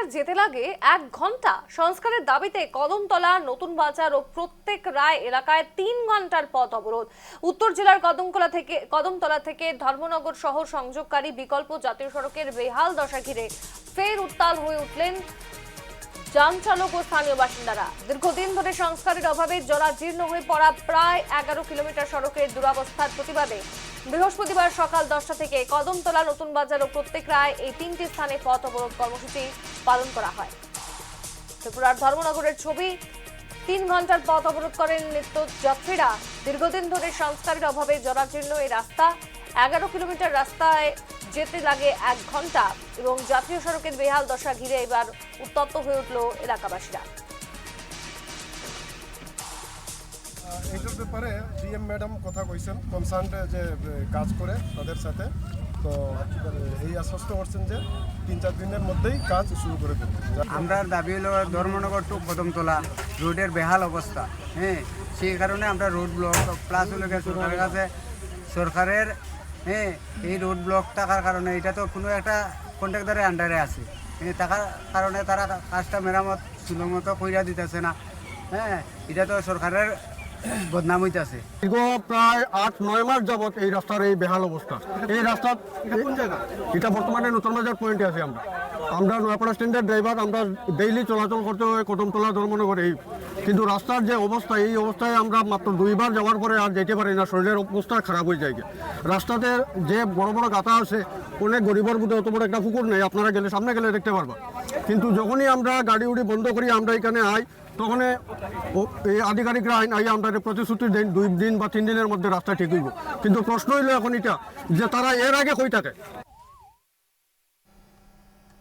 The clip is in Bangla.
কিলোমিটার যেতে লাগে 1 ঘন্টা। সংস্কারের দাবিতে কদমতলা, নতুন বাজার ও প্রত্যেক রায় এলাকায় 3 ঘন্টার পথ অবরোধ। উত্তর জেলার কদমতলা থেকে ধর্মনগর শহর সংযোগকারী বিকল্প জাতীয় সড়কের বেহাল দশা ঘিরে ফের উত্তাল হয়ে উঠলেন যান চালক ও স্থানীয় বাসিন্দারা। দীর্ঘদিন ধরে সংস্কারের অভাবে জরাজীর্ণ হয়ে পড়া প্রায় 11 কিলোমিটার সড়কের দুরবস্থার প্রতিবাদে বৃহস্পতিবার সকাল 10টা থেকে কদমতলা, নতুন বাজার ও প্রত্যেক রায় এই 3টি স্থানে পথ অবরোধ কর্মসূচি পালন করা হয়। ত্রিপুরার ধর্মনগরের ছবি। 3 ঘন্টার পথ অবরোধ করেন নিত্যযাত্রীরা। দীর্ঘদিন ধরে সংস্কারের অভাবে জরাজীর্ণ এই রাস্তা। 11 কিলোমিটার রাস্তায় যেতে লাগে 1 ঘন্টা এবং জাতীয় সড়কের বেহাল দশা ঘিরে এবার উত্তপ্ত হয়ে উঠল এলাকাবাসীরা। এইটার ব্যাপারে ডিএম ম্যাডাম কথা কইছেন, কনসার্ন যে কাজ করে তাদের সাথে, তো এই আশ্বস্ত করছেন যে 3-4 দিনের মধ্যেই কাজ শুরু করে দেবে। আমরা দাবি হলো ধর্মনগর টু কদমতলা রোডের বেহাল অবস্থা, সেই কারণে আমরা রোড ব্লক প্লাস হলো সরকারের কাছে সরকারের এই রোড ব্লক থাকার কারণে এটা তো কোনো একটা কন্ট্রাক্টরের আন্ডারে আছে, থাকার কারণে তারা কাজটা মেরামত সুন্দর মতো কইরা দিতেছে না। এটা তো সরকারের বদনাম হইতেছে। দীর্ঘ প্রায় 8-9 মাস যাবৎ এই রাস্তার এই বেহাল অবস্থা। এই রাস্তা কোন জায়গা? এটা বর্তমানে নতুন বাজার পয়েন্টে আছি আমরা নয়াপাড়া স্ট্যান্ডের ড্রাইভার। আমরা ডেইলি চলাচল করতে হয় কদমতলা, ধর্মনগর এই, কিন্তু রাস্তার যে অবস্থা, এই অবস্থায় আমরা মাত্র 2 বার যাওয়ার পরে আর যেতে পারি না, শরীরের অবস্থা খারাপ হয়ে যায়। রাস্তাতে যে বড় বড় গাঁথা আছে, অনেক গরিবের বুধে অত বড় একটা পুকুর নেই, আপনারা গেলে সামনে গেলে দেখতে পারবা। কিন্তু যখনই আমরা গাড়ি উড়ি বন্ধ করি, আমরা এখানে আই, তখন এই আধিকারিকরা আই আমরা প্রতিশ্রুতি দেন 2 দিন বা 3 দিনের মধ্যে রাস্তা ঠিক হইব। কিন্তু প্রশ্ন হইল এখন এটা যে তারা এর আগে কই থাকে।